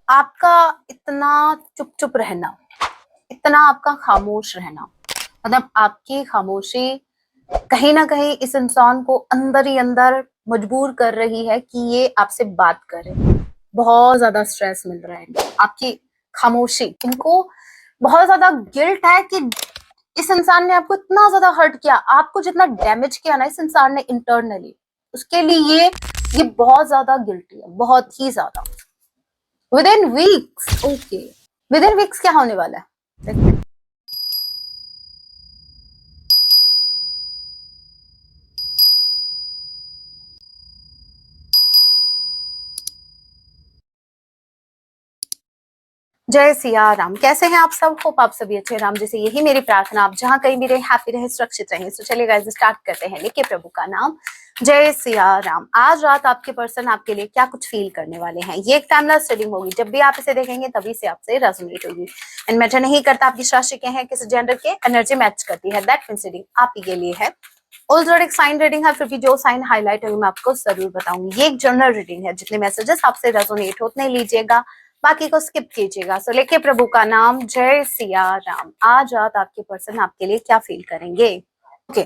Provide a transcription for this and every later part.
आपका इतना चुप चुप रहना, इतना आपका खामोश रहना, मतलब आपकी खामोशी कहीं ना कहीं इस इंसान को अंदर ही अंदर मजबूर कर रही है कि ये आपसे बात करे। बहुत ज्यादा स्ट्रेस मिल रहा है इनको, आपकी खामोशी। इनको बहुत ज्यादा गिल्ट है कि इस इंसान ने आपको इतना ज्यादा हर्ट किया, आपको जितना डैमेज किया ना इस इंसान ने इंटरनली, उसके लिए ये बहुत ज्यादा गिल्टी है, बहुत ही ज्यादा। With in weeks, okay, with in weeks क्या होने वाला है? जय सिया राम। कैसे हैं आप सब? होप आप सभी अच्छे। राम जैसे यही मेरी प्रार्थना, आप जहां कहीं भी रहे हैप्पी रहे, सुरक्षित रहे। तो चलिए गाइस स्टार्ट करते हैं, लेके प्रभु का नाम। जय सिया राम। आज रात आपके पर्सन आपके लिए क्या कुछ फील करने वाले हैं, ये एक टाइमलेस रीडिंग होगी। जब भी आप इसे देखेंगे तभी से आपसे रेजोनेट होगी। एंड मैटर नहीं करता आप किस राशि के हैं, किस जेंडर के, एनर्जी मैच करती है, दैट मींस रीडिंग आप ही के लिए है। ऑलरेडी एक साइन रीडिंग है, फिर भी जो साइन हाईलाइट होगी मैं आपको जरूर बताऊंगी। ये एक जनरल रीडिंग है, जितने मैसेजेस आपसे रेजोनेट हो उतने लीजिएगा, बाकी को स्किप कीजिएगा। सो लेके प्रभु का नाम। जय सिया राम। आज रात आपके पर्सन आपके लिए क्या फील करेंगे? ओके,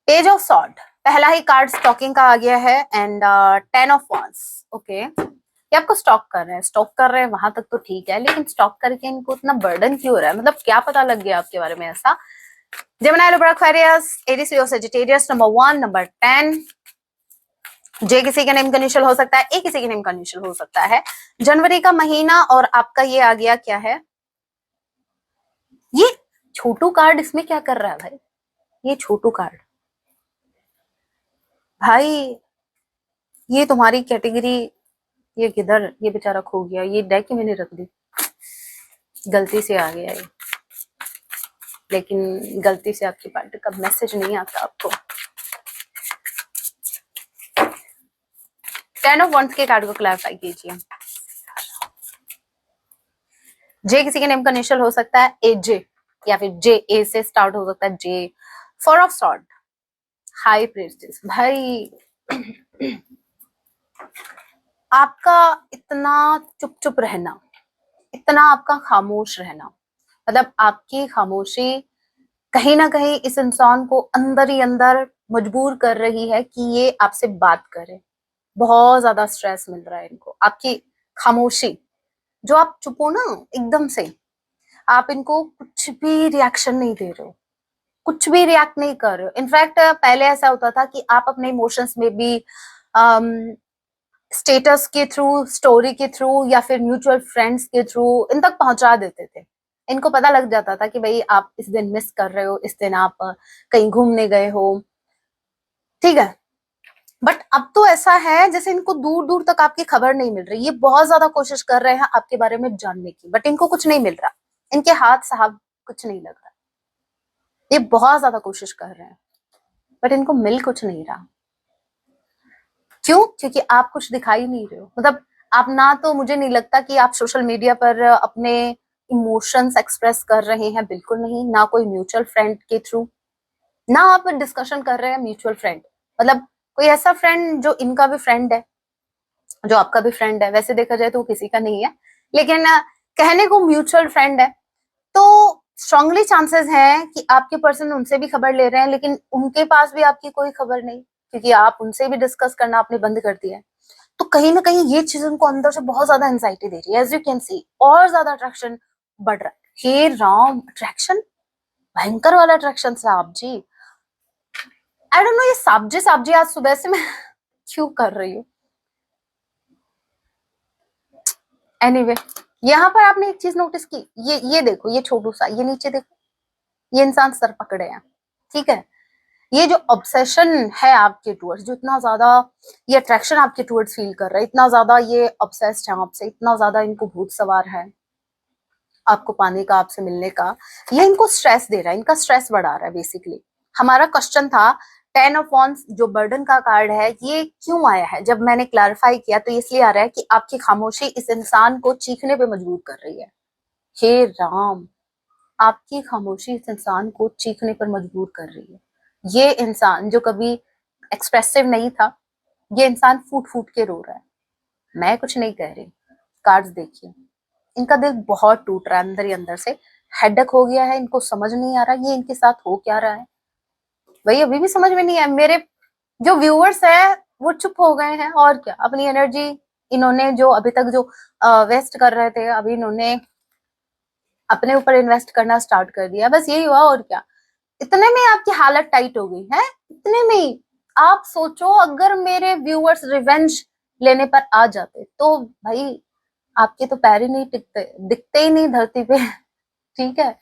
पेज ऑफ सॉर्ड, पहला ही कार्ड स्टॉकिंग का आ गया है। And 10 of wands. ओके, ये आपको स्टॉक कर रहे हैं, स्टॉक कर रहे हैं वहां तक तो ठीक है, लेकिन स्टॉक करके इनको इतना बर्डन क्यों हो रहा है? मतलब क्या पता लग गया आपके बारे में ऐसा? Gemini, Libra, Aquarius, Aries, Leo, Sagittarius, number 1, number 10। जे किसी के नेम का इनिशियल हो सकता है, ए किसी के नेम का इनिशियल हो सकता है। जनवरी का महीना और आपका ये आ गया क्या है? ये छोटू कार्ड इसमें क्या कर रहा है भाई? ये छोटू कार्ड भाई, ये तुम्हारी कैटेगरी, ये किधर, ये बेचारा खो गया। ये डेक ही मैंने रख दी, गलती से आ गया ये, लेकिन गलती से आपकी पार्टी का मैसेज नहीं आता आपको। 10 ऑफ वांड्स के कार्ड को क्लैरिफाई कीजिए। जे किसी के नेम का इनिशियल हो सकता है, ए जे, या फिर जे ए से स्टार्ट हो सकता है, जे। 4 ऑफ सॉर्ड, हाई प्रीस्टेस। भाई आपका इतना चुप चुप रहना, इतना आपका खामोश रहना, मतलब आपकी खामोशी कहीं ना कहीं इस इंसान को अंदर ही अंदर मजबूर कर रही है कि ये आपसे बात करे। बहुत ज्यादा स्ट्रेस मिल रहा है इनको, आपकी खामोशी। जो आप चुप हो ना एकदम से, आप इनको कुछ भी रिएक्शन नहीं दे रहे हो, कुछ भी रिएक्ट नहीं कर रहे हो। इनफैक्ट पहले ऐसा होता था कि आप अपने इमोशंस में भी स्टेटस के थ्रू, स्टोरी के थ्रू, या फिर म्यूचुअल फ्रेंड्स के थ्रू इन तक पहुंचा देते थे। इनको पता लग जाता था कि भाई आप इस दिन मिस कर रहे हो, इस दिन आप कहीं घूमने गए हो, ठीक है। बट अब तो ऐसा है जैसे इनको दूर दूर तक आपकी खबर नहीं मिल रही। ये बहुत ज्यादा कोशिश कर रहे हैं आपके बारे में जानने की, बट इनको कुछ नहीं मिल रहा, इनके हाथ साहब कुछ नहीं लग रहा। ये बहुत ज्यादा कोशिश कर रहे हैं बट इनको मिल कुछ नहीं रहा। क्यों? क्योंकि आप कुछ दिखाई नहीं रहे हो। मतलब आप ना, तो मुझे नहीं लगता कि आप सोशल मीडिया पर अपने इमोशंस एक्सप्रेस कर रहे हैं, बिल्कुल नहीं। ना कोई म्यूचुअल फ्रेंड के थ्रू, ना आप डिस्कशन कर रहे हैं म्यूचुअल फ्रेंड, मतलब कोई ऐसा फ्रेंड जो इनका भी फ्रेंड है, जो आपका भी फ्रेंड है। वैसे देखा जाए तो वो किसी का नहीं है, लेकिन कहने को म्यूचुअल फ्रेंड है। तो स्ट्रांगली चांसेस हैं कि आपके पर्सन उनसे भी खबर ले रहे हैं, लेकिन उनके पास भी आपकी कोई खबर नहीं, क्योंकि आप उनसे भी डिस्कस करना आपने बंद कर दिया है। तो कहीं ना कहीं ये चीज उनको अंदर से बहुत ज्यादा एंजाइटी दे रही है, एज यू कैन सी। और ज्यादा अट्रैक्शन बढ़ रहा है। हे राम, अट्रैक्शन, भयंकर वाला अट्रैक्शन साहब जी। आई डोंट नो, ये साहब जी आज सुबह से मैं क्यों कर रही हूँ। एनीवे anyway, यहाँ पर आपने एक चीज नोटिस की, ये देखो, ये छोटू सा, ये नीचे देखो, ये इंसान सर पकड़े हैं, ठीक है। ये जो ऑब्सेशन है आपके टूवर्ड्स, जो इतना ज्यादा ये अट्रैक्शन आपके टूवर्ड्स फील कर रहा है, इतना ज्यादा ये ऑब्सेस्ड है आपसे, इतना ज्यादा इनको भूत सवार है आपको पाने का, आपसे मिलने का। ये इनको स्ट्रेस दे रहा है, इनका स्ट्रेस बढ़ा रहा है बेसिकली। हमारा क्वेश्चन था 10 ऑफ वांड्स, जो बर्डन का कार्ड है, ये क्यों आया है? जब मैंने क्लैरिफाई किया तो इसलिए आ रहा है कि आपकी खामोशी इस इंसान को चीखने पे मजबूर कर रही है। हे राम, आपकी खामोशी इस इंसान को चीखने पर मजबूर कर रही है। ये इंसान जो कभी एक्सप्रेसिव नहीं था, ये इंसान फूट फूट के रो रहा है। मैं कुछ नहीं कह रही, कार्ड्स देखिए। इनका दिल बहुत टूट रहा है अंदर ही अंदर से, हेडेक हो गया है, इनको समझ नहीं आ रहा ये इनके साथ हो क्या रहा है। वही अभी भी समझ में नहीं है। मेरे जो व्यूअर्स है वो चुप हो गए हैं, और क्या, अपनी एनर्जी इन्होंने जो अभी तक जो वेस्ट कर रहे थे, अभी इन्होंने अपने ऊपर इन्वेस्ट करना स्टार्ट कर दिया, बस यही हुआ और क्या। इतने में आपकी हालत टाइट हो गई है, इतने में ही। आप सोचो अगर मेरे व्यूअर्स रिवेंज लेने पर आ जाते तो भाई आपके तो पैर ही नहीं टिकते, दिखते ही नहीं धरती पे। ठीक है।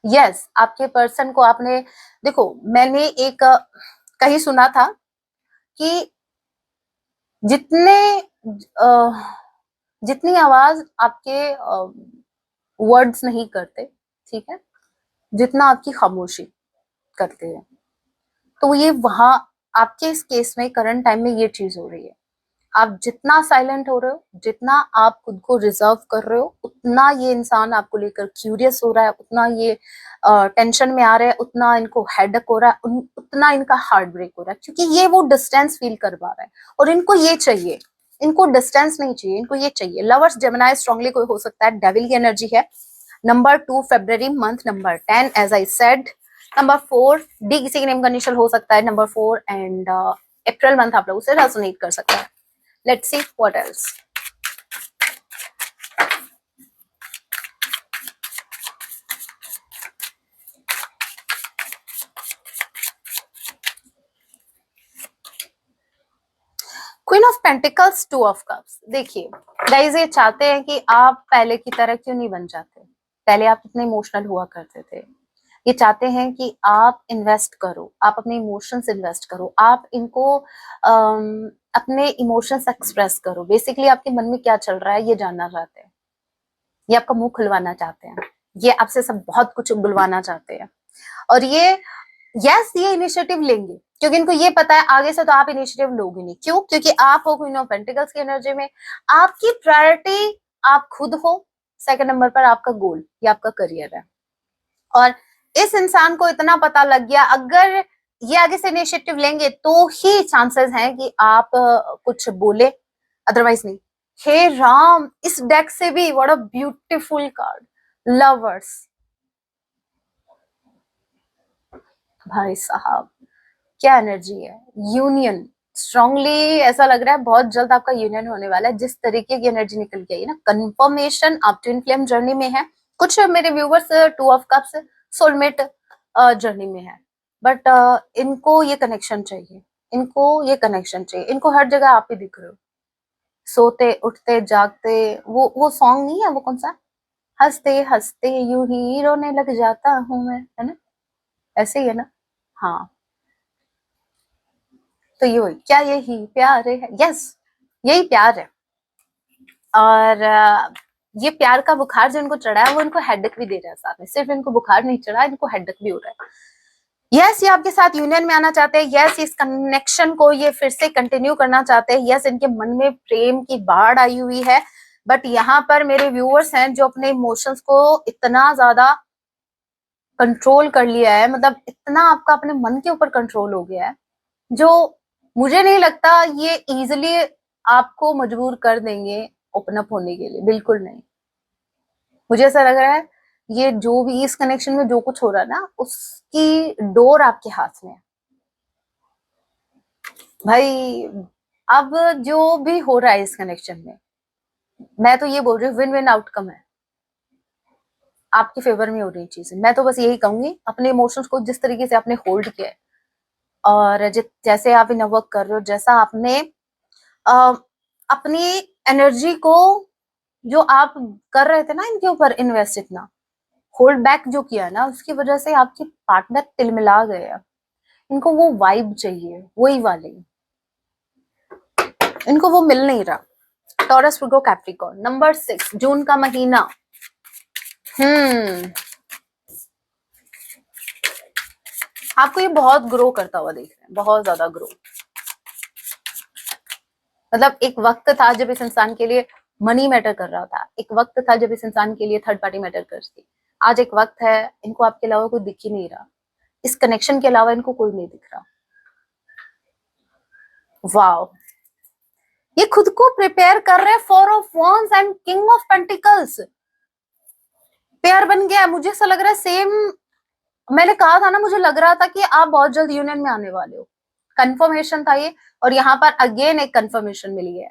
यस, आपके पर्सन को आपने, देखो मैंने एक कहीं सुना था कि जितने जितनी आवाज आपके वर्ड्स नहीं करते, ठीक है, जितना आपकी खामोशी करते हैं, तो ये वहां आपके इस केस में करंट टाइम में ये चीज हो रही है। आप जितना साइलेंट हो रहे हो, जितना आप खुद को रिजर्व कर रहे हो, उतना ये इंसान आपको लेकर क्यूरियस हो रहा है, उतना ये टेंशन में आ रहे हैं, उतना इनको हेडेक हो रहा है, उतना इनका हार्ट ब्रेक हो रहा है, क्योंकि ये वो डिस्टेंस फील कर पा रहा है और इनको ये चाहिए। इनको डिस्टेंस नहीं चाहिए, इनको ये चाहिए। लवर्स जेमिनी स्ट्रांगली कोई हो सकता है, डेविल की एनर्जी है। Number 2 February month, number 10 as I said, number 4 D किसी के नेम का इनिशियल हो सकता है, नंबर 4 एंड अप्रैल मंथ आप लोग उसे रेजोनेट कर सकता है। Let's see what else. Queen of pentacles, 2 of cups. देखिए गाइस, ये चाहते हैं कि आप पहले की तरह क्यों नहीं बन जाते। पहले आप इतने इमोशनल हुआ करते थे। ये चाहते हैं कि आप इन्वेस्ट करो, आप अपने इमोशंस इन्वेस्ट करो, आप इनको अपने इमोशंस एक्सप्रेस करो। बेसिकली आपके मन में क्या चल रहा है ये जानना चाहते हैं। ये आपका मुंह खुलवाना चाहते हैं, ये आपसे सब बहुत कुछ बुलवाना चाहते हैं। और ये इनिशिएटिव लेंगे क्योंकि इनको ये पता है आगे से तो आप इनिशिएटिव लोगे नहीं। क्यों? क्योंकि आप हो क्वीन ऑफ पेंटिकल्स की एनर्जी में, आपकी प्रायोरिटी आप खुद हो, सेकंड नंबर पर आपका गोल या आपका करियर है। और इस इंसान को इतना पता लग गया, अगर ये आगे से इनिशिएटिव लेंगे तो ही चांसेस हैं कि आप कुछ बोले, अदरवाइज नहीं। हे राम, इस डेक से भी what a beautiful card, lovers. भाई साहब क्या एनर्जी है, यूनियन। स्ट्रांगली ऐसा लग रहा है बहुत जल्द आपका यूनियन होने वाला है। जिस तरीके की एनर्जी निकल के आई ना, कंफर्मेशन आप ट्विन फ्लेम जर्नी में है। कुछ मेरे viewers 2 of cups soulmate journey में है, बट इनको ये कनेक्शन चाहिए, इनको ये कनेक्शन चाहिए। इनको हर जगह आप ही दिख रहे हो, सोते उठते जागते। वो सॉन्ग नहीं है, वो कौन सा, हंसते हंसते यूं ही रोने लग जाता हूं मैं, है ना, ऐसे ही है ना। हाँ, तो ये क्या यही प्यार है? यस, यही प्यार है। और ये प्यार का बुखार जो इनको चढ़ा है वो इनको हेडेक भी दे रहा है साथ में। सिर्फ इनको बुखार नहीं चढ़ा, इनको हेडेक भी हो रहा है। यस, ये आपके साथ यूनियन में आना चाहते हैं। यस, इस कनेक्शन को ये फिर से कंटिन्यू करना चाहते हैं। यस, इनके मन में प्रेम की बाढ़ आई हुई है। बट यहाँ पर मेरे व्यूअर्स हैं जो अपने इमोशंस को इतना ज्यादा कंट्रोल कर लिया है, मतलब इतना आपका अपने मन के ऊपर कंट्रोल हो गया है, जो मुझे नहीं लगता ये इजिली आपको मजबूर कर देंगे ओपन अप होने के लिए। बिल्कुल नहीं। मुझे ऐसा लग रहा है ये जो भी इस कनेक्शन में जो कुछ हो रहा है ना, उसकी डोर आपके हाथ में है भाई। अब जो भी हो रहा है इस कनेक्शन में, मैं तो ये बोल रही हूँ विन विन आउटकम है, आपके फेवर में हो रही चीजें। मैं तो बस यही कहूंगी, अपने इमोशंस को जिस तरीके से आपने होल्ड किया है और जैसे आप इन वर्क कर रहे हो, जैसा आपने अपनी एनर्जी को जो आप कर रहे थे ना इनके ऊपर इन्वेस्ट, इतना होल्ड बैक जो किया ना, उसकी वजह से आपके पार्टनर तिलमिला गए हैं। इनको वो वाइब चाहिए, वही वाली, इनको वो मिल नहीं रहा। Taurus, Virgo, Capricorn. नंबर 6 जून का महीना। आपको ये बहुत ग्रो करता हुआ देख रहे हैं, बहुत ज्यादा ग्रो। मतलब एक वक्त था जब इस इंसान के लिए मनी मैटर कर रहा था, एक वक्त था जब इस इंसान के लिए थर्ड पार्टी मैटर करती। आज एक वक्त है इनको आपके अलावा कोई दिख ही नहीं रहा, इस कनेक्शन के अलावा इनको कोई नहीं दिख रहा। वाओ, ये खुद को प्रिपेयर कर रहे हैं 4 of wands and king of pentacles. Pair बन गया है, मुझे ऐसा लग रहा है सेम, मैंने कहा था ना, मुझे लग रहा था कि आप बहुत जल्द यूनियन में आने वाले हो, कंफर्मेशन था ये। और यहाँ पर अगेन एक कंफर्मेशन मिली है,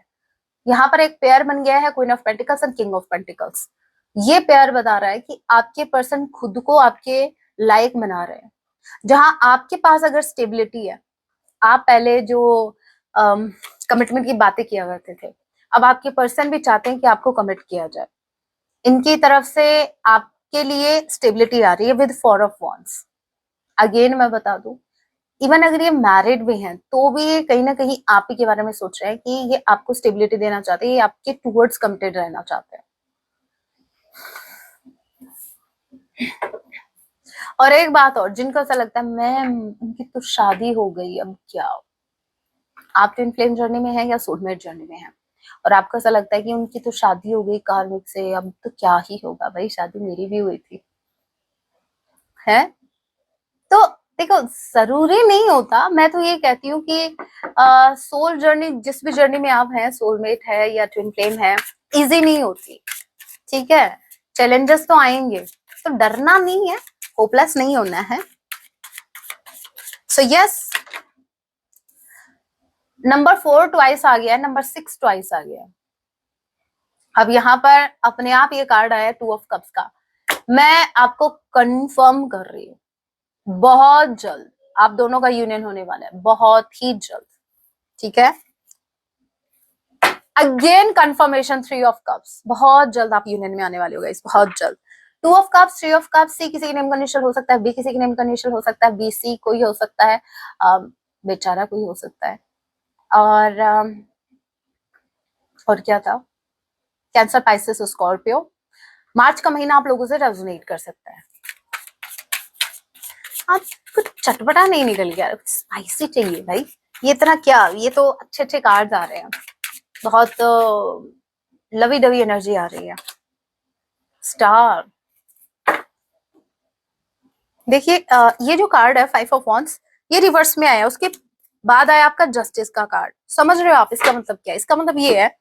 यहाँ पर एक पेयर बन गया है, queen of pentacles and king of pentacles. ये पेयर बता रहा है कि आपके पर्सन खुद को आपके लायक बना रहे हैं। जहां आपके पास अगर स्टेबिलिटी है, आप पहले जो कमिटमेंट की बातें किया करते थे, अब आपके पर्सन भी चाहते हैं कि आपको कमिट किया जाए। इनकी तरफ से आपके लिए स्टेबिलिटी आ रही है with four of wands. Again मैं बता दूं, इवन अगर ये मैरिड भी हैं तो भी ये कहीं ना कहीं आप ही के बारे में सोच रहे हैं कि ये आपको स्टेबिलिटी देना चाहते हैं, ये आपके टूवर्ड्स कमिटेड रहना चाहते हैं। और एक बात और, जिनको ऐसा लगता है मैं, उनकी तो शादी हो गई, अब क्या, आप ट्विन फ्लेम जर्नी में हैं या सोलमेट जर्नी में हैं, और आपको ऐसा लगता है कि उनकी तो शादी हो गई कार्मिक से, अब तो क्या ही होगा, भाई शादी मेरी भी हुई थी है। तो देखो, जरूरी नहीं होता, मैं तो ये कहती हूँ कि सोल जर्नी, जिस भी जर्नी में आप हैं, सोलमेट है या ट्विन फ्लेम है, इजी नहीं होती, ठीक है, चैलेंजेस तो आएंगे, तो डरना नहीं है, होपलेस नहीं होना है। सो यस, नंबर 4 ट्वाइस आ गया है, नंबर 6 ट्वाइस आ गया है। अब यहाँ पर अपने आप ये कार्ड आया 2 ऑफ कप्स का। मैं आपको कंफर्म कर रही हूँ, बहुत जल्द आप दोनों का यूनियन होने वाला है, बहुत ही जल्द, ठीक है। अगेन कंफर्मेशन 3 ऑफ कप्स, बहुत जल्द आप यूनियन में आने वाले हो गाइस, बहुत जल्द। 2 ऑफ कप्स, 3 ऑफ कप्स, सी किसी के नेम का इनिशियल हो सकता है, बी किसी के नेम का इनिशियल हो सकता है, बी सी कोई हो सकता है, बेचारा कोई हो सकता है, और और क्या था, कैंसर, पाइसेस, स्कॉर्पियो। मार्च का महीना आप लोगों से रेजोनेट कर सकता है। आप कुछ चटपटा नहीं निकल गया, कुछ स्पाइसी चाहिए भाई, ये इतना क्या, ये तो अच्छे अच्छे कार्ड्स आ रहे हैं, बहुत लवी डवी एनर्जी आ रही है। स्टार, देखिए ये जो कार्ड है 5 ऑफ वॉन्ड्स, ये रिवर्स में आया, उसके बाद आया आपका जस्टिस का कार्ड। समझ रहे हो आप इसका मतलब क्या है? इसका मतलब ये है,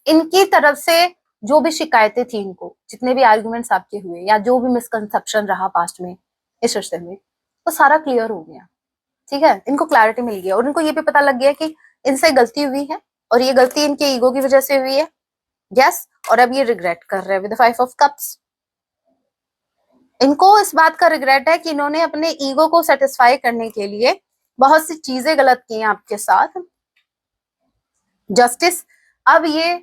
इनकी तरफ से जो भी शिकायतें थी, इनको जितने भी आर्गुमेंट्स आपके हुए या जो भी मिसकंसेप्शन रहा पास्ट में इस रिश्ते में, वो सारा क्लियर हो गया, ठीक है। इनको क्लैरिटी मिल गया और इनको ये भी पता लग गया कि इनसे गलती हुई है और ये गलती इनके ईगो की वजह से हुई है, यस। और अब ये रिग्रेट कर रहे हैं विद 5 ऑफ कप्स। इनको इस बात का रिग्रेट है कि इन्होंने अपने ईगो को सेटिस्फाई करने के लिए बहुत सी चीजें गलत की हैं आपके साथ। जस्टिस, अब ये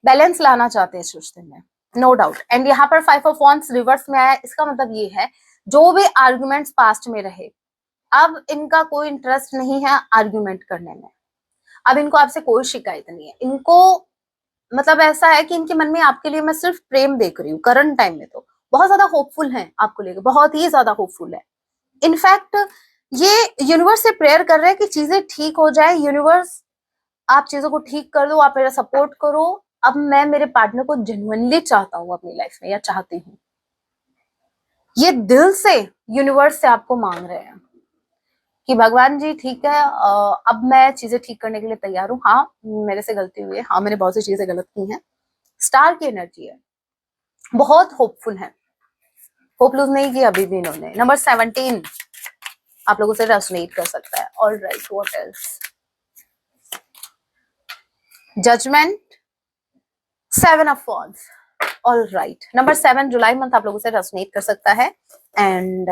बैलेंस लाना चाहते हैं इस रिश्ते में, नो डाउट। एंड यहाँ पर 5 ऑफ वॉन्ड्स रिवर्स में आया, इसका मतलब ये है, जो भी आर्गुमेंट्स पास्ट में रहे, अब इनका कोई इंटरेस्ट नहीं है आर्गुमेंट करने में, अब इनको आपसे कोई शिकायत नहीं है। इनको मतलब ऐसा है कि इनके मन में आपके लिए मैं सिर्फ प्रेम देख रही हूँ करंट टाइम में, तो बहुत ज्यादा होपफुल है आपको लेकर, बहुत ही ज्यादा होपफुल है। इनफैक्ट ये यूनिवर्स से प्रेयर कर रहे हैं कि चीजें ठीक हो जाए, यूनिवर्स आप चीजों को ठीक कर दो, आप मेरा सपोर्ट करो, अब मैं मेरे पार्टनर को जेन्युइनली चाहता हूँ अपनी लाइफ में, या चाहती हूँ। ये दिल से यूनिवर्स से आपको मांग रहे हैं कि भगवान जी ठीक है, अब मैं चीजें ठीक करने के लिए तैयार हूँ, हाँ मेरे से गलती हुई है, हाँ मैंने बहुत सी चीजें गलत की हैं। स्टार की एनर्जी है, बहुत होपफुल है, होप लूज नहीं किया अभी भी इन्होंने। नंबर 17 आप लोगों से रेजोनेट कर सकता है। All right, what else, judgement, 7 of wands. All right, number 7 July month आप लोगों से रेजोनेट कर सकता है। एंड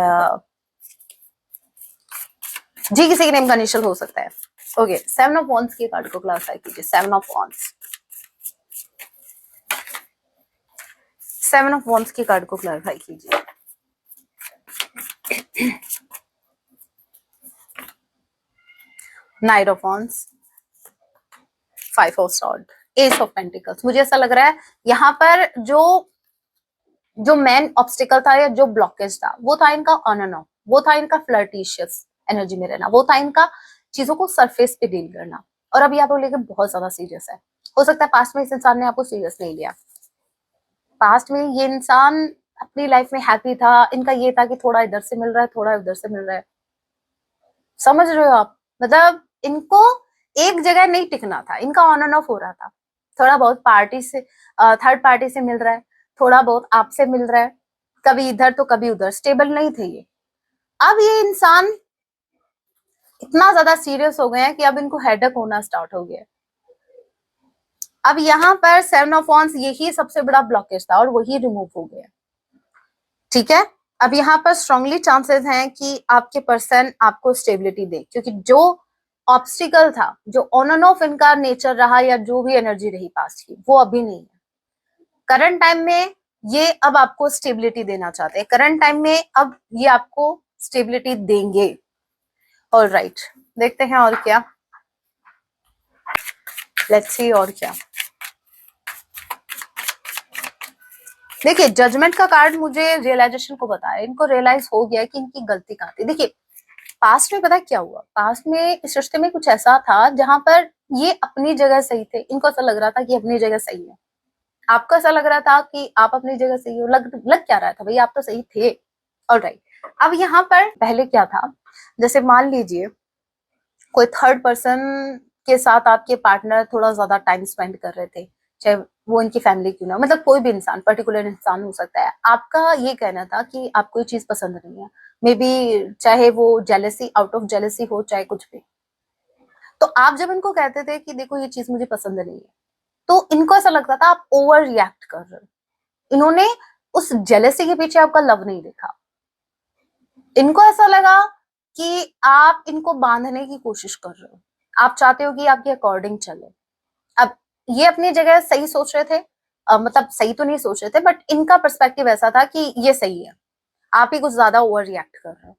जी किसी के नेम का इनिशियल हो सकता है। ओके, 7 ऑफ वॉन्ड्स के कार्ड को क्लासिफाई कीजिए। 7 ऑफ वॉन्ड्स, 7 ऑफ वॉन्ड्स के कार्ड को क्लैरिफाई कीजिए। Night of wands, 5 of sword, S of pentacles. मुझे ऐसा लग रहा है यहाँ पर जो जो मेन ऑब्स्टिकल था या जो ब्लॉकेज था, वो था इनका ऑन एंड ऑफ, वो था इनका फ्लर्टिशियस एनर्जी में रहना, वो था इनका चीजों को सरफेस पे डील करना। और अभी आप लोग लेके बहुत ज्यादा सीरियस है। हो सकता है पास्ट में इस इंसान ने आपको सीरियस नहीं लिया, पास्ट में ये इंसान अपनी लाइफ में हैप्पी था, इनका ये था कि थोड़ा इधर से मिल रहा है, थोड़ा उधर से मिल रहा है। समझ रहे हो आप? मतलब इनको एक जगह नहीं टिकना था, इनका ऑन एंड ऑफ हो रहा था। थोड़ा बहुत पार्टी से, थर्ड पार्टी से मिल रहा है, थोड़ा बहुत आपसे मिल रहा है, कभी इधर तो कभी उधर, स्टेबल नहीं थे ये। अब ये इंसान इतना ज्यादा सीरियस हो गए हैं कि अब इनको हेडेक होना स्टार्ट हो गया। अब यहाँ पर 7 ऑफ वांड्स यही सबसे बड़ा ब्लॉकेज था और वही रिमूव हो गया। ठीक है, अब यहाँ पर स्ट्रांगली चांसेस हैं कि आपके पर्सन आपको स्टेबिलिटी दे, क्योंकि जो ऑब्स्टिकल था, जो ऑन एंड ऑफ इनका नेचर रहा या जो भी एनर्जी रही पास्ट की, वो अभी नहीं है। करंट टाइम में ये अब आपको स्टेबिलिटी देना चाहते हैं, करंट टाइम में अब ये आपको स्टेबिलिटी देंगे। ऑलराइट, देखते हैं और क्या, लेट्स सी और क्या। देखिए, जजमेंट का कार्ड मुझे रियलाइजेशन को बताया, इनको रियलाइज हो गया कि इनकी गलती कहाँ थी। देखिए, पास्ट में पता क्या हुआ, पास्ट में इस रिश्ते में कुछ ऐसा था जहां पर ये अपनी जगह सही थे, इनको ऐसा लग रहा था कि अपनी जगह सही है, आपको ऐसा लग रहा था कि आप अपनी जगह सही हो। लग क्या रहा था भाई, आप तो सही थे। ऑलराइट, अब यहाँ पर पहले क्या था, जैसे मान लीजिए कोई थर्ड पर्सन के साथ आपके पार्टनर थोड़ा ज्यादा टाइम स्पेंड कर रहे थे, चाहे वो इनकी फैमिली क्यों ना, मतलब कोई भी इंसान, पर्टिकुलर इंसान हो सकता है। आपका ये कहना था कि आपको ये चीज पसंद नहीं है, मे बी चाहे वो जेलेसी, आउट ऑफ जेलेसी हो, चाहे कुछ भी। तो आप जब इनको कहते थे कि देखो ये चीज मुझे पसंद नहीं है, तो इनको ऐसा लगता था आप ओवर रिएक्ट कर रहे हो। इन्होंने उस जेलेसी के पीछे आपका लव नहीं देखा, इनको ऐसा लगा कि आप इनको बांधने की कोशिश कर रहे हो, आप चाहते हो कि आपके अकॉर्डिंग चले। अब ये अपनी जगह सही सोच रहे थे, मतलब सही तो नहीं सोच रहे थे, बट इनका पर्सपेक्टिव ऐसा था कि ये सही है, आप ही कुछ ज्यादा ओवर रिएक्ट कर रहे हो।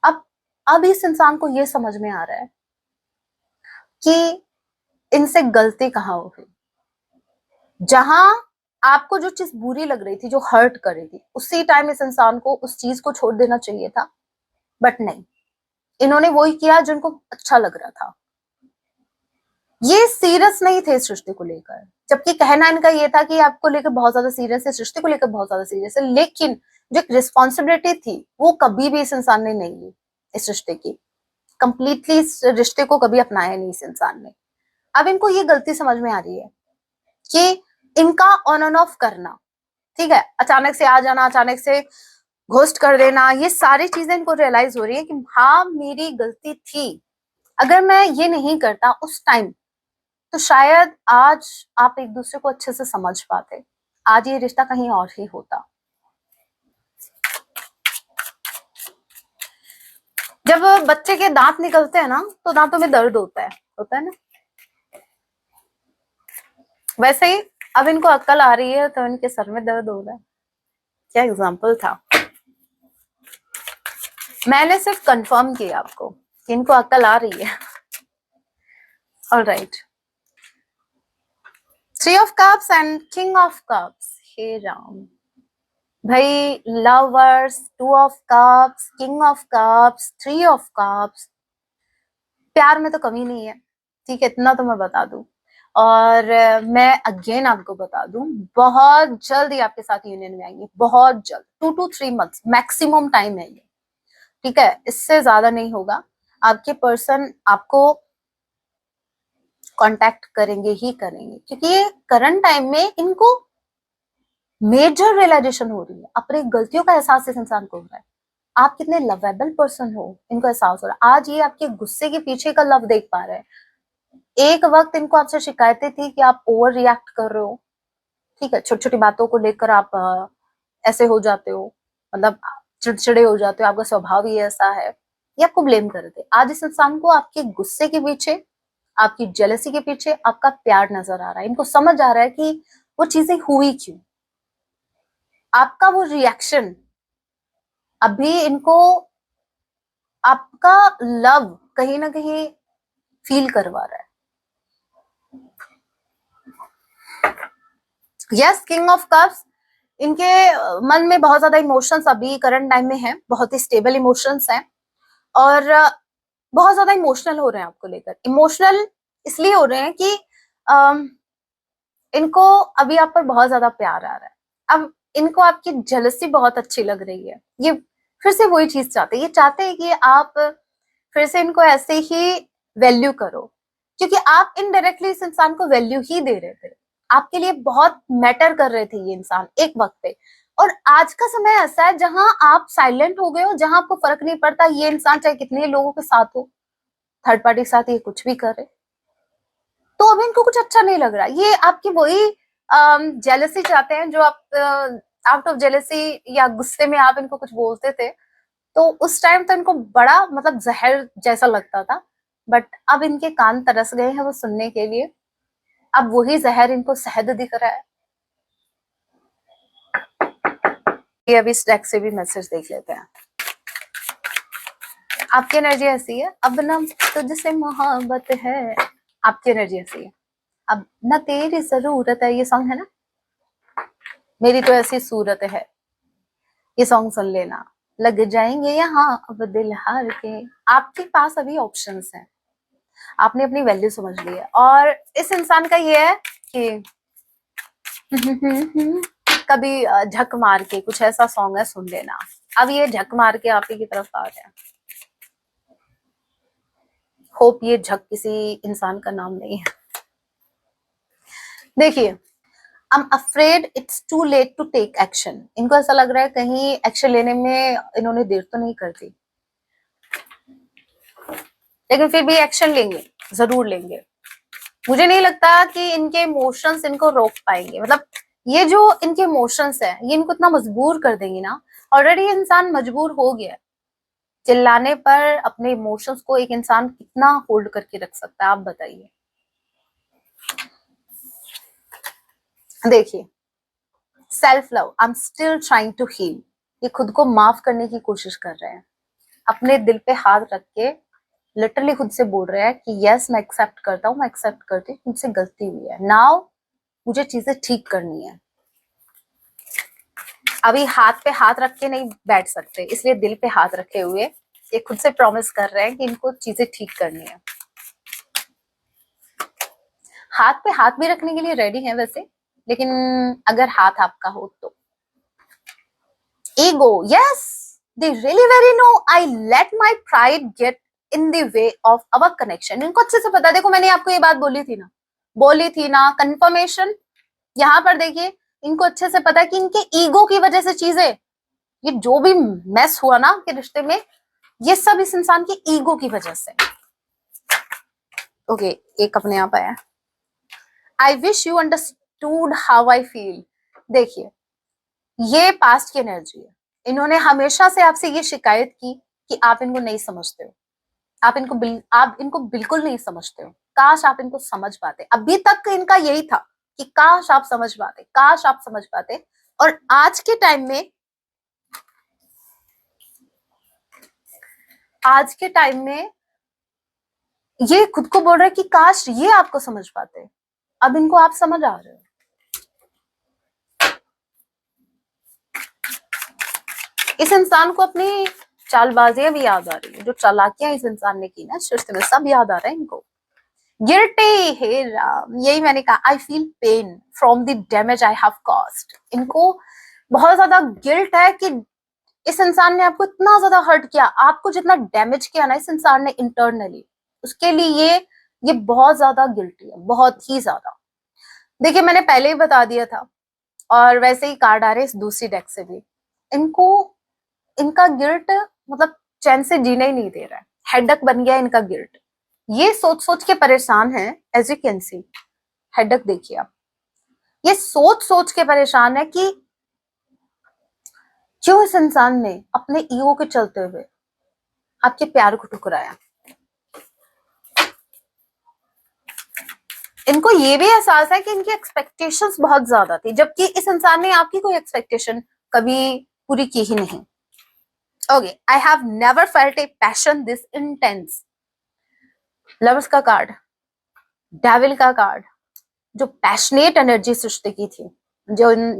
अब अब इस इंसान को ये समझ में आ रहा है कि इनसे गलती कहाँ हो गई। जहां आपको जो चीज बुरी लग रही थी, जो हर्ट कर रही थी, उसी टाइम इस इंसान को उस चीज को छोड़ देना चाहिए था, बट नहीं, इन्होंने वही किया जो इनको अच्छा लग रहा था। ये सीरियस नहीं थे इस रिश्ते को लेकर, जबकि कहना इनका ये था कि आपको लेकर बहुत ज्यादा सीरियस है, इस रिश्ते को लेकर बहुत ज्यादा सीरियस है, लेकिन जो एक रिस्पॉन्सिबिलिटी थी वो कभी भी इस इंसान ने नहीं ली इस रिश्ते की, कंप्लीटली इस रिश्ते को कभी अपनाया नहीं इस इंसान ने। अब इनको ये गलती समझ में आ रही है कि इनका ऑन एंड ऑफ करना, ठीक है, अचानक से आ जाना, अचानक से घोस्ट कर देना, ये सारी चीजें इनको रियलाइज हो रही है कि हाँ मेरी गलती थी, अगर मैं ये नहीं करता उस टाइम तो शायद आज आप एक दूसरे को अच्छे से समझ पाते, आज ये रिश्ता कहीं और ही होता। जब बच्चे के दांत निकलते हैं ना, तो दांतों में दर्द होता है ना, वैसे ही अब इनको अक्ल आ रही है तो इनके सर में दर्द हो रहा है। क्या एग्जाम्पल था, मैंने सिर्फ कंफर्म किया आपको कि इनको अक्ल आ रही है। Alright, 3 of cups and king of cups, हे राम भाई, lovers, 2 of cups, king of cups, 3 of cups, प्यार में तो कमी नहीं है, ठीक है, इतना तो मैं बता दूं। और मैं अगेन आपको बता दूं, बहुत जल्द ही आपके साथ यूनियन में आएंगे, बहुत जल्द, 2 to 3 months मैक्सिमम टाइम है ये, ठीक है, इससे ज्यादा नहीं होगा। आपके पर्सन आपको कांटेक्ट करेंगे ही करेंगे, क्योंकि ये करंट टाइम में इनको मेजर रियलाइजेशन हो रही है, अपनी गलतियों का एहसास इस इंसान को हो रहा है। आप कितने लवेबल पर्सन हो इनको एहसास हो रहा है, आज ये आपके गुस्से के पीछे का लव देख पा रहे हैं। एक वक्त इनको आपसे शिकायतें थी कि आप ओवर रिएक्ट कर रहे हो, ठीक है, छोटी छोटी बातों को लेकर आप ऐसे हो जाते हो, मतलब चिड़चिड़े हो जाते हो, आपका स्वभाव ही ऐसा है, ये आपको ब्लेम कर रहे थे। आज इस इंसान को आपके गुस्से के पीछे, आपकी जेलसी के पीछे आपका प्यार नजर आ रहा है, इनको समझ आ रहा है कि वो चीजें हुई क्यों, आपका वो रिएक्शन अभी इनको आपका लव कहीं ना कहीं फील करवा रहा है। यस, किंग ऑफ कप्स, इनके मन में बहुत ज्यादा इमोशंस अभी करंट टाइम में है, बहुत ही स्टेबल इमोशंस हैं, और बहुत ज्यादा इमोशनल हो रहे हैं आपको लेकर। इमोशनल इसलिए हो रहे हैं कि इनको अभी आप पर बहुत ज्यादा प्यार आ रहा है, अब इनको आपकी जेलसी बहुत अच्छी लग रही है, ये फिर से वही चीज चाहते हैं, ये चाहते हैं कि आप फिर से इनको ऐसे ही वैल्यू करो, क्योंकि आप इनडायरेक्टली इस इंसान को वैल्यू ही दे रहे थे, आपके लिए बहुत मैटर कर रहे थे ये इंसान एक वक्त पे, और आज का समय ऐसा है जहां आप साइलेंट हो गए हो, जहां आपको फर्क नहीं पड़ता ये इंसान चाहे कितने लोगों के साथ हो, थर्ड पार्टी के साथ ये कुछ भी करे, तो अब इनको कुछ अच्छा नहीं लग रहा। ये आपकी वही जेलसी चाहते हैं जो आप आउट ऑफ जेलसी या गुस्से में आप इनको कुछ बोलते थे, तो उस टाइम तो इनको बड़ा मतलब जहर जैसा लगता था, बट अब इनके कान तरस गए हैं वो सुनने के लिए, अब वही जहर इनको शहद दिख रहा है। ये अभी स्टैक से भी मैसेज देख लेते हैं। आपकी एनर्जी ऐसी है, अब ना तुझसे मोहब्बत है, आपकी एनर्जी ऐसी है, अब ना तेरी जरूरत है, ये सॉन्ग है ना, मेरी तो ऐसी सूरत है, ये सॉन्ग सुन लेना, लग जाएंगे यहाँ अब दिल हार के। आपके पास अभी ऑप्शंस हैं, आपने अपनी वैल्यू समझ ली है, और इस इंसान का ये है कि कभी झक मार के कुछ ऐसा सॉन्ग है सुन लेना, अब ये झक मार के आप ही की तरफ आ रहे हैं। होप ये झक किसी इंसान का नाम नहीं है। देखिए, I am afraid it's too late to take action, इनको ऐसा लग रहा है कहीं एक्शन लेने में इन्होंने देर तो नहीं कर दी, लेकिन फिर भी एक्शन लेंगे, जरूर लेंगे। मुझे नहीं लगता कि इनके इमोशंस इनको रोक पाएंगे, मतलब ये जो इनके इमोशंस है ये इनको इतना मजबूर कर देंगे ना, ऑलरेडी इंसान मजबूर हो गया है। चिल्लाने पर अपने इमोशंस को एक इंसान कितना होल्ड करके रख सकता है, आप बताइए। देखिए, self love, I am still trying to heal, ये खुद को माफ करने की कोशिश कर रहे हैं, अपने दिल पे हाथ रख के लिटरली खुद से बोल रहे हैं कि यस मैं एक्सेप्ट करता हूँ, मैं एक्सेप्ट करती हूँ, मुझसे गलती हुई है, नाउ मुझे चीजें ठीक करनी है। अभी हाथ पे हाथ रख के नहीं बैठ सकते, इसलिए दिल पे हाथ रखे हुए ये खुद से प्रॉमिस कर रहे हैं कि इनको चीजें ठीक करनी है। हाथ पे हाथ भी रखने के लिए रेडी हैं वैसे, लेकिन अगर हाथ आपका हो तो। Ego, yes they really very no I let my pride get in the way of our connection, इनको अच्छे से पता, देखो मैंने आपको ये बात बोली थी ना, कंफर्मेशन यहाँ पर देखिए, इनको अच्छे से पता है कि इनके ईगो की वजह से चीजें, ये जो भी मैस हुआ ना के रिश्ते में, ये सब इस इंसान की ईगो की वजह से। ओके, एक अपने आप आया, I wish you understood how I feel. देखिए, ये पास्ट की एनर्जी है, इन्होंने हमेशा से आपसे ये शिकायत की कि आप इनको नहीं समझते हो, आप इनको बिल्कुल नहीं समझते हो, काश आप इनको समझ पाते। अभी तक इनका यही था कि काश आप समझ पाते, काश आप समझ पाते, और आज के टाइम में ये खुद को बोल रहे हैं कि काश ये आपको समझ पाते, अब इनको आप समझ आ रहे हो। इस इंसान को अपनी चालबाजियां भी याद आ रही है, जो चालाकियां इस इंसान ने की ना रिश्ते में, सब याद आ रहा है इनको। गिल्टी, हे राम, यही मैंने कहा, I feel pain from the damage I have caused, इनको बहुत ज्यादा गिल्ट है कि इस इंसान ने आपको इतना ज्यादा हर्ट किया, आपको जितना डैमेज किया ना इस इंसान ने इंटरनली, उसके लिए ये बहुत ज्यादा गिल्टी है, बहुत ही ज्यादा। देखिए, मैंने पहले ही बता दिया था, और वैसे ही कार्ड आ रहे इस दूसरी डेक से भी, इनको इनका गिल्ट मतलब चैन से जीना ही नहीं दे रहा है, हेडक बन गया इनका गिल्ट, ये सोच सोच के परेशान है, as you can see, headache देखिए आप, ये सोच सोच के परेशान है कि क्यों इस इंसान ने अपने ईगो के चलते हुए आपके प्यार को ठुकराया। इनको ये भी एहसास है कि इनकी एक्सपेक्टेशंस बहुत ज्यादा थी, जबकि इस इंसान ने आपकी कोई एक्सपेक्टेशन कभी पूरी की ही नहीं। Okay, I have never felt a passion this intense, lovers का कार्ड, डेविल का कार्ड, जो पैशनेट एनर्जी सृष्टि की थी,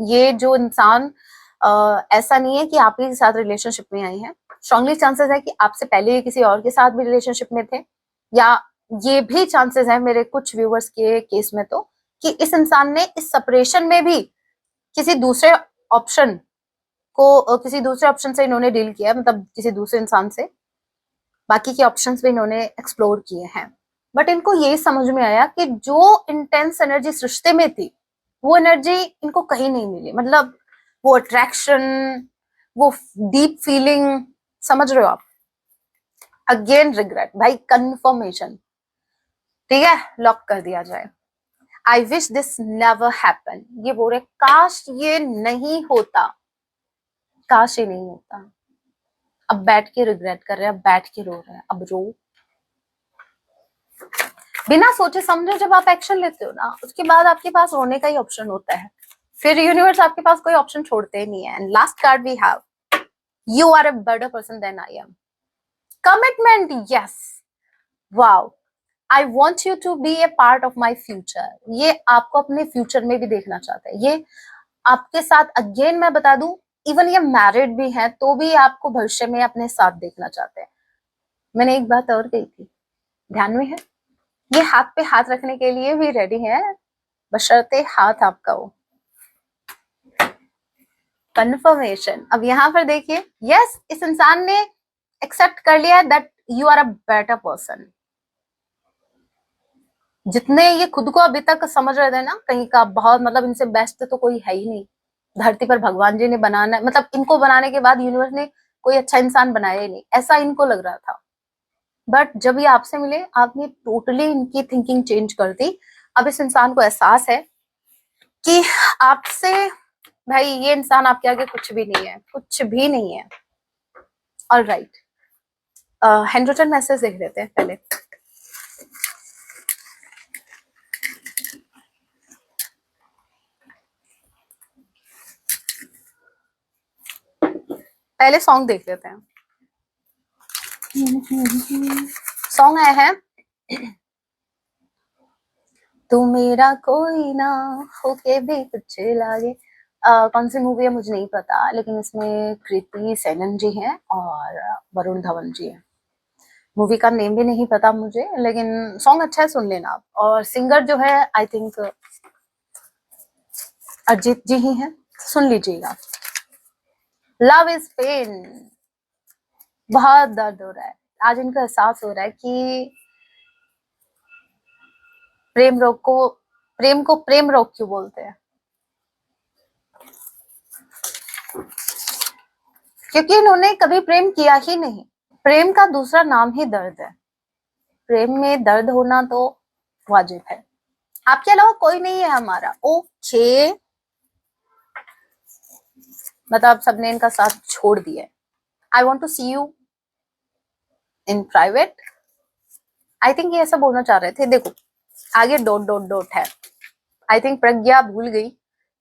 ये जो इंसान ऐसा नहीं है कि आप ही के साथ रिलेशनशिप में आई है, स्ट्रांगली चांसेस है कि आपसे पहले किसी और के साथ भी रिलेशनशिप में थे, या ये भी चांसेस है मेरे कुछ व्यूअर्स के केस में तो, कि इस इंसान ने इस सेपरेशन में भी किसी दूसरे ऑप्शन किसी दूसरे ऑप्शन से इन्होंने डील किया, मतलब किसी दूसरे इंसान से, बाकी के ऑप्शंस भी इन्होंने एक्सप्लोर किए हैं, बट इनको यही समझ में आया कि जो इंटेंस एनर्जी रिश्ते में थी वो एनर्जी इनको कहीं नहीं मिली, मतलब वो अट्रैक्शन, वो डीप फीलिंग, समझ रहे हो आप? अगेन रिग्रेट, भाई कंफर्मेशन, ठीक है, लॉक कर दिया जाए। I wish this never happen, ये बोल रहे काश ये नहीं होता, काश ये नहीं होता। अब बैठ के रिग्रेट कर रहे हैं, अब बैठ के रो रहे हैं, अब रो। बिना सोचे समझे जब आप एक्शन लेते हो ना, उसके बाद आपके पास रोने का ही ऑप्शन होता है, फिर यूनिवर्स आपके पास कोई ऑप्शन छोड़ते ही नहीं है। And last card we have, you are a better person than I am. Commitment, yes, wow, I want you to be a part of my future. ये आपको अपने फ्यूचर में भी देखना चाहता है, ये आपके साथ, अगेन मैं बता दूं, इवन ये मैरिड भी हैं तो भी आपको भविष्य में अपने साथ देखना चाहते हैं। मैंने एक बात और कही थी, ध्यान में है? ये हाथ पे हाथ रखने के लिए भी रेडी है, बशर्ते हाथ आपका हो। कंफर्मेशन, अब यहां पर देखिए, यस, इस इंसान ने एक्सेप्ट कर लिया that you are a better person. जितने ये खुद को अभी तक समझ रहे थे ना कहीं का बहुत, मतलब इनसे बेस्ट तो कोई है ही नहीं धरती पर, भगवान जी ने बनाना, मतलब इनको बनाने के बाद यूनिवर्स ने कोई अच्छा इंसान बनाया ही नहीं, ऐसा इनको लग रहा था। बट जब ये आपसे मिले, आपने टोटली इनकी थिंकिंग चेंज कर दी। अब इस इंसान को एहसास है कि आपसे, भाई ये इंसान आपके आगे कुछ भी नहीं है, कुछ भी नहीं है। All right, hand written message देख लेते हैं पहले। पहले सॉन्ग देख लेते हैं। सॉन्ग आया है, तू मेरा कोई ना होके भी कुछ लागे। कौन सी मूवी है मुझे नहीं पता, लेकिन इसमें कृति सेनन जी हैं और वरुण धवन जी हैं। मूवी का नेम भी नहीं पता मुझे, लेकिन सॉन्ग अच्छा है, सुन लेना आप। और सिंगर जो है आई थिंक अरिजीत जी ही हैं, सुन लीजिएगा। लव इज पेन, बहुत दर्द हो रहा है आज, इनको एहसास हो रहा है कि प्रेम को प्रेम रोग क्यों बोलते हैं, क्योंकि इन्होंने कभी प्रेम किया ही नहीं। प्रेम का दूसरा नाम ही दर्द है, प्रेम में दर्द होना तो वाजिब है। आपके अलावा कोई नहीं है हमारा, ओके, मतलब सबने इनका साथ छोड़ दिया है। I want to see you in private, I think ये ऐसा बोलना चाह रहे थे। देखो आगे डॉट डॉट डॉट है, आई थिंक प्रज्ञा भूल गई,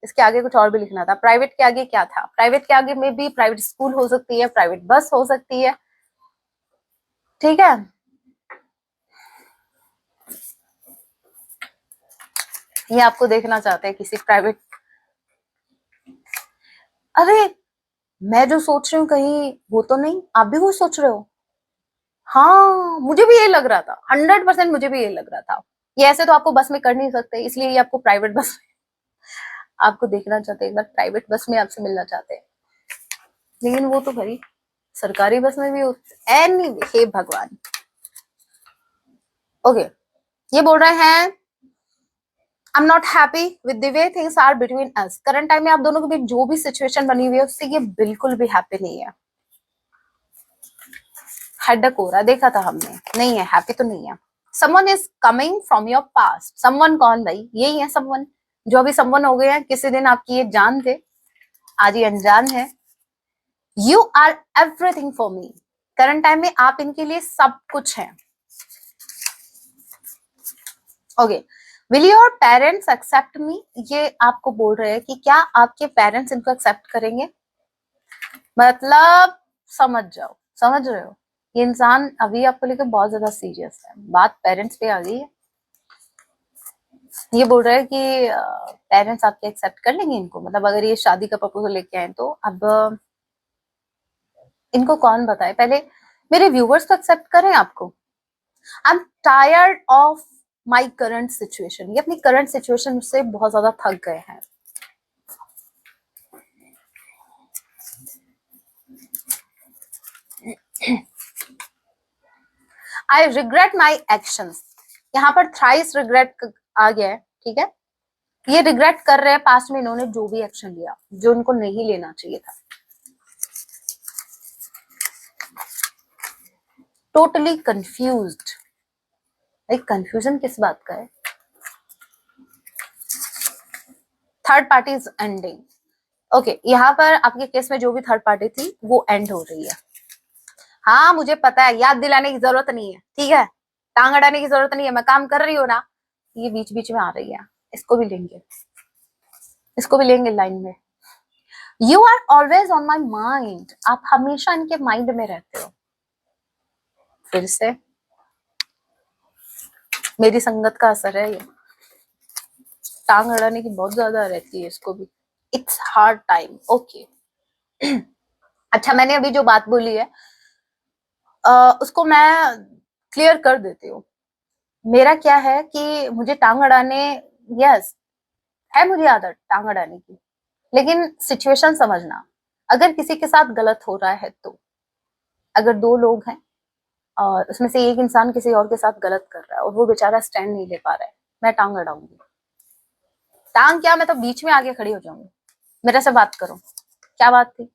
इसके आगे कुछ और भी लिखना था। प्राइवेट के आगे क्या था? प्राइवेट के आगे में भी प्राइवेट स्कूल हो सकती है, प्राइवेट बस हो सकती है, ठीक है। ये आपको देखना चाहते हैं किसी प्राइवेट, अरे मैं जो सोच रही हूँ कहीं वो तो नहीं, आप भी वो सोच रहे हो? हाँ, मुझे भी ये लग रहा था, 100% मुझे भी ये लग रहा था। ये ऐसे तो आपको बस में कर नहीं सकते, इसलिए ये आपको प्राइवेट बस में आपको देखना चाहते हैं, एक बार प्राइवेट बस में आपसे मिलना चाहते हैं। लेकिन वो तो भाई सरकारी बस में भी होते। एनीवे, हे भगवान, ओके, ये बोल रहे हैं I am not happy with the way things are between us. Current time में आप दोनों के बीच जो भी सिचुएशन बनी हुई है उससे ये बिल्कुल भी हैप्पी नहीं है। हेडक हो रहा, देखा था हमने, नहीं है हैप्पी तो नहीं है। Someone is coming from your past. Someone कौन भाई? यही है समवन, जो अभी समवन हो गए हैं, किसी दिन आपकी ये जान थे, आज ये अनजान है। You are everything for me, current time में आप इनके लिए सब कुछ हैं। Okay, will your parents accept me, ये आपको बोल रहे हैं कि क्या आपके पेरेंट्स इनको एक्सेप्ट करेंगे। मतलब समझ जाओ, समझ रहे हो, ये इंसान अभी आपको लेकर बहुत ज्यादा सीरियस है। बात पेरेंट्स पे आ गई है। ये बोल रहा है कि पेरेंट्स आपके एक्सेप्ट कर लेंगे इनको, मतलब अगर ये शादी का प्रपोजल लेके आए तो। अब इनको कौन बताए, पहले मेरे व्यूवर्स तो एक्सेप्ट करें आपको। I am tired of my current situation, ये अपनी करंट सिचुएशन से बहुत ज्यादा थक गए हैं। आई रिग्रेट माई एक्शंस, यहाँ पर थ्राइस रिग्रेट आ गया है, ठीक है। ये रिग्रेट कर रहे हैं पास्ट में इन्होंने जो भी एक्शन लिया जो इनको नहीं लेना चाहिए था। Totally confused. एक कंफ्यूजन किस बात का है? Third party is ending. Okay, यहाँ पर आपके केस में जो भी थर्ड पार्टी थी वो एंड हो रही है। हाँ मुझे पता है, याद दिलाने की जरूरत नहीं है, ठीक है, टांग अड़ाने की जरूरत नहीं है, मैं काम कर रही हूँ ना। ये बीच बीच में आ रही है, इसको भी लेंगे, इसको भी लेंगे लाइन में। You are always on my mind, आप हमेशा इनके माइंड में रहते हो। फिर से मेरी संगत का असर है ये, टांग अड़ाने की बहुत ज्यादा रहती है इसको भी। It's hard time. ओके अच्छा, मैंने अभी जो बात बोली है उसको मैं क्लियर कर देती हूँ। मेरा क्या है कि मुझे टांग अड़ाने, यस है मुझे आदत टांग अड़ाने की, लेकिन सिचुएशन समझना। अगर किसी के साथ गलत हो रहा है तो, अगर दो लोग हैं और उसमें से एक इंसान किसी और के साथ गलत कर रहा है और वो बेचारा स्टैंड नहीं ले पा रहा है, मैं टांग अड़ाऊंगी। टांग क्या, मैं तो बीच में आके खड़ी हो जाऊंगी, मेरे से बात करो, क्या बात थी।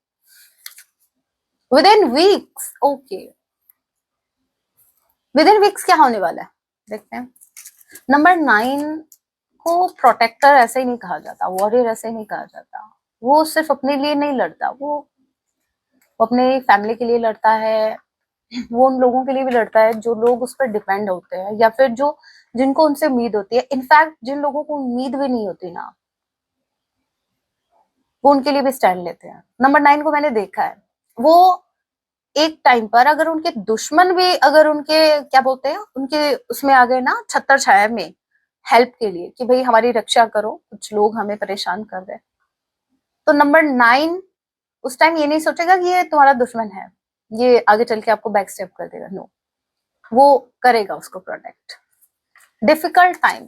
With in weeks, okay, with in weeks क्या होने वाला है देखते हैं। नंबर 9 को प्रोटेक्टर ऐसे ही नहीं कहा जाता, वॉरियर ऐसे ही नहीं कहा जाता। वो सिर्फ अपने लिए नहीं लड़ता, वो अपने फैमिली के लिए लड़ता है, वो उन लोगों के लिए भी लड़ता है जो लोग उस पर डिपेंड होते हैं या फिर जो जिनको उनसे उम्मीद होती है। इनफैक्ट जिन लोगों को उम्मीद भी नहीं होती ना, वो उनके लिए भी स्टैंड लेते हैं। नंबर 9 को मैंने देखा है, वो एक टाइम पर अगर उनके दुश्मन भी अगर उनके क्या बोलते हैं उनके उसमें आ गए ना, छत्र छाया में हेल्प के लिए कि भाई हमारी रक्षा करो, कुछ लोग हमें परेशान कर रहे हैं, तो नंबर 9 उस टाइम ये नहीं सोचेगा कि ये तुम्हारा दुश्मन है, ये आगे चल के आपको बैक स्टेप कर देगा। नो, वो करेगा उसको protect. Difficult time,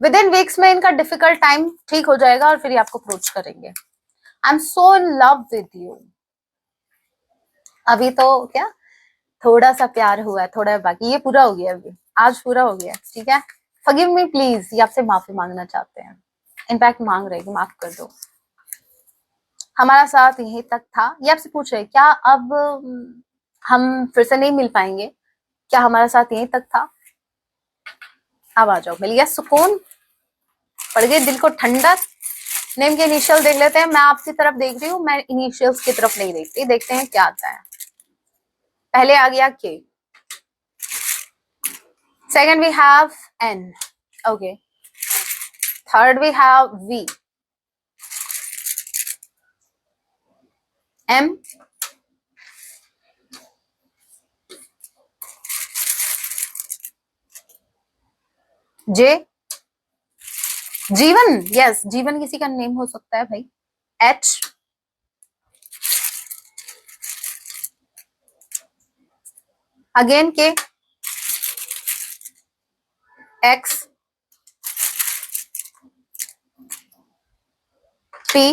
with in weeks में इनका डिफिकल्ट टाइम ठीक हो जाएगा और फिर ये आपको अप्रोच करेंगे। I am so in love with you. अभी तो क्या थोड़ा सा प्यार हुआ है, थोड़ा बाकी, ये पूरा हो गया, अभी आज पूरा हो गया, ठीक है। फॉरगिव मी प्लीज, ये आपसे माफी मांगना चाहते हैं, इनफैक्ट मांग रहे कि माफ कर दो, हमारा साथ यहीं तक था। ये आपसे पूछ रहे क्या अब हम फिर से नहीं मिल पाएंगे, क्या हमारा साथ यहीं तक था? अब आ जाओ, मिल गया सुकून, पड़ गई दिल को ठंडक। नेम के इनिशियल देख लेते हैं, मैं आपकी तरफ देख रही हूँ, मैं इनिशियल्स की तरफ नहीं देखती, देखते हैं क्या आता है। पहले आ गया के, second we have N, okay, third we have V, M, J, Jeevan, yes जीवन किसी का नेम हो सकता है भाई, H, again K, X, P,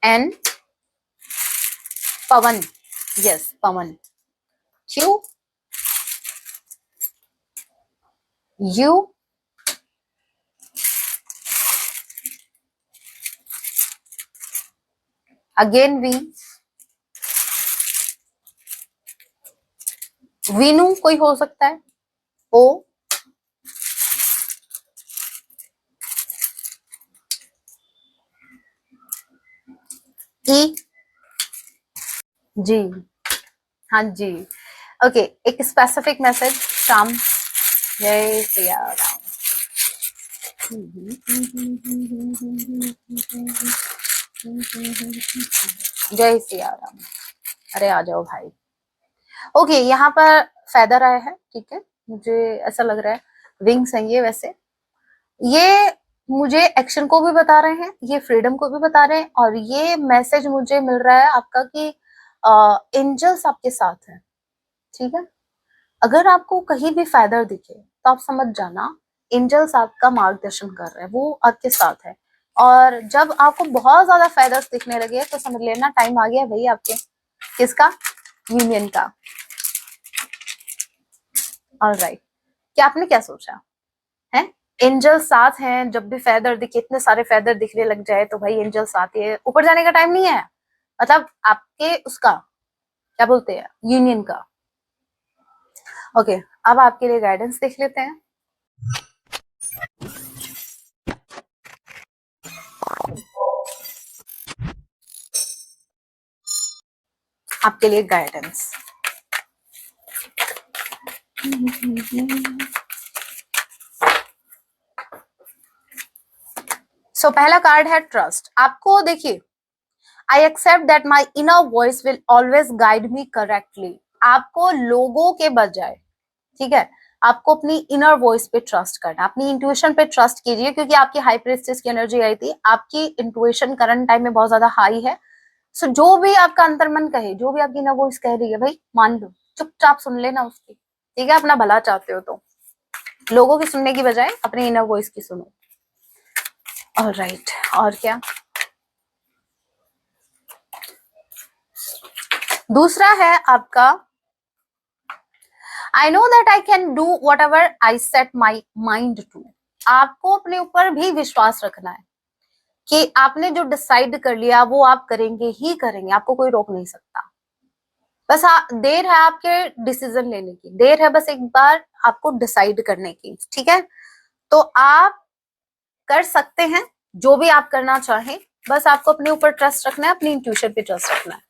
N, Pavan, yes Pavan, Q, U, again V, Veenu कोई हो सकता है, ओ, ई, जी, हाँ जी, ओके, एक स्पेसिफिक मैसेज, शाम, जय सिया राम। जय सिया राम, अरे आ जाओ भाई। ओके, यहाँ पर फेदर आया है, ठीक है, मुझे ऐसा लग रहा है विंग्स हैं ये, वैसे ये मुझे एक्शन को भी बता रहे हैं, ये फ्रीडम को भी बता रहे हैं, और ये मैसेज मुझे मिल रहा है आपका कि एंजल्स आपके साथ है, ठीक है। अगर आपको कहीं भी फेदर दिखे तो आप समझ जाना एंजल्स आपका मार्गदर्शन कर रहे हैं, वो आपके साथ है। और जब आपको बहुत ज्यादा फेदर्स दिखने लगे तो समझ लेना टाइम आ गया भाई आपके, किसका, यूनियन का। ऑलराइट, क्या आपने क्या सोचा? एंजल साथ हैं, जब भी फेदर दिखे, इतने सारे फेदर दिखने लग जाए तो भाई एंजल साथ ही है। ऊपर जाने का टाइम नहीं है, मतलब आपके उसका क्या बोलते हैं, यूनियन का। ओके, अब आपके लिए गाइडेंस देख लेते हैं। आपके लिए गाइडेंस। सो पहला कार्ड है ट्रस्ट। आपको देखिए, I accept that my inner voice will always guide me correctly. आपको लोगों के बजाय, ठीक है, आपको अपनी इनर वॉइस पे ट्रस्ट करना, अपनी इंट्यूशन पे ट्रस्ट कीजिए, क्योंकि आपकी हाई प्रिस्टेस की एनर्जी आई थी। आपकी इंट्यूशन करंट टाइम में बहुत ज्यादा हाई है। सो जो भी आपका अंतर्मन कहे, जो भी आपकी इनर वॉइस कह रही है, भाई मान लो, चुपचाप सुन लेना उसकी, ठीक है। अपना भला चाहते हो तो लोगों की सुनने की बजाय अपनी इनर वॉइस की सुनो। ऑलराइट, और क्या। दूसरा है आपका, I know that I can do whatever I set my mind to. आपको अपने ऊपर भी विश्वास रखना है कि आपने जो डिसाइड कर लिया वो आप करेंगे ही करेंगे, आपको कोई रोक नहीं सकता। बस देर है आपके डिसीजन लेने की, देर है बस एक बार आपको डिसाइड करने की, ठीक है। तो आप कर सकते हैं जो भी आप करना चाहें, बस आपको अपने ऊपर ट्रस्ट रखना है, अपनी इंट्यूशन पे ट्रस्ट रखना है।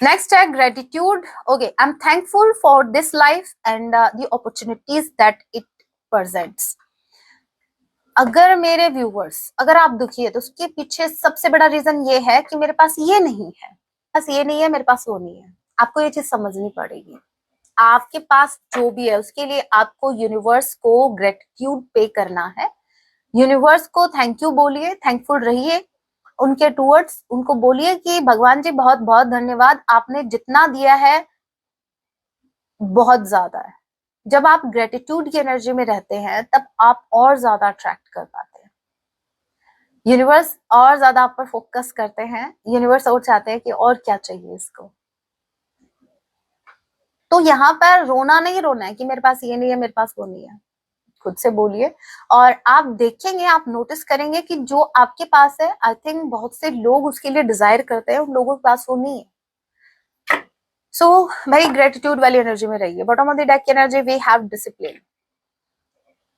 नेक्स्ट है gratitude. Okay, I am thankful for this life and the opportunities that it presents. अगर मेरे व्यूवर्स, अगर आप दुखी है तो उसके पीछे सबसे बड़ा रीजन ये है कि मेरे पास ये नहीं है, बस ये नहीं है, मेरे पास वो नहीं है। आपको ये चीज समझनी पड़ेगी। आपके पास जो भी है उसके लिए आपको यूनिवर्स को ग्रेटिट्यूड पे करना है। यूनिवर्स को थैंक यू बोलिए, थैंकफुल रहिए उनके टूवर्ड्स। उनको बोलिए कि भगवान जी बहुत बहुत धन्यवाद, आपने जितना दिया है बहुत ज्यादा है। जब आप ग्रेटिट्यूड की एनर्जी में रहते हैं तब आप और ज्यादा अट्रैक्ट कर पाते हैं। यूनिवर्स और ज्यादा आप पर फोकस करते हैं, यूनिवर्स और चाहते हैं कि और क्या चाहिए इसको। तो यहाँ पर रोना नहीं रोना है कि मेरे पास ये नहीं है, मेरे पास वो नहीं है। खुद से बोलिए और आप देखेंगे, आप नोटिस करेंगे कि जो आपके पास है, आई थिंक बहुत से लोग उसके लिए डिजायर करते हैं, उन लोगों के पास वो नहीं है। सो भाई ग्रेटिट्यूड वाली एनर्जी में रहिए। बॉटम ऑफ द डेक की एनर्जी, वी हैव डिसिप्लिन।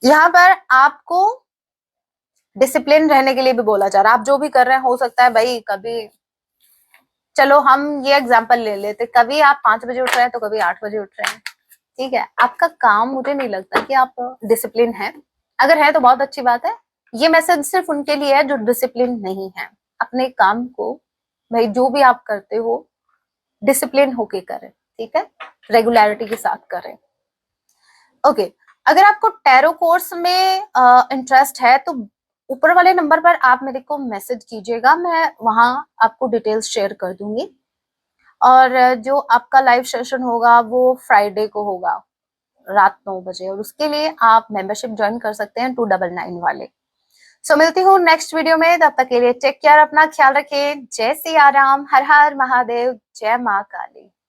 यहाँ पर आपको डिसिप्लिन रहने के लिए भी बोला जा रहा है। आप जो भी कर रहे हैं, हो सकता है भाई कभी, चलो हम ये एग्जांपल ले लेते, कभी आप 5 बजे उठ रहे हैं तो कभी 8 बजे उठ रहे हैं, ठीक है। आपका काम, मुझे नहीं लगता कि आप डिसिप्लिन है। अगर है तो बहुत अच्छी बात है। ये मैसेज सिर्फ उनके लिए है जो डिसिप्लिन नहीं है। अपने काम को भाई जो भी आप करते हो डिसिप्लिन होके करें, ठीक है, रेगुलरिटी के साथ करें। ओके, अगर आपको टैरो कोर्स में इंटरेस्ट है तो ऊपर वाले नंबर पर आप मेरे को मैसेज कीजिएगा, मैं वहां आपको डिटेल्स शेयर कर दूंगी। और जो आपका लाइव सेशन होगा वो फ्राइडे को होगा रात 9 बजे, और उसके लिए आप मेंबरशिप ज्वाइन कर सकते हैं 299 वाले। सो मिलती हूँ नेक्स्ट वीडियो में, तब तक के लिए टेक केयर, अपना ख्याल रखें। जय सिया राम, हर हर महादेव, जय माँ काली।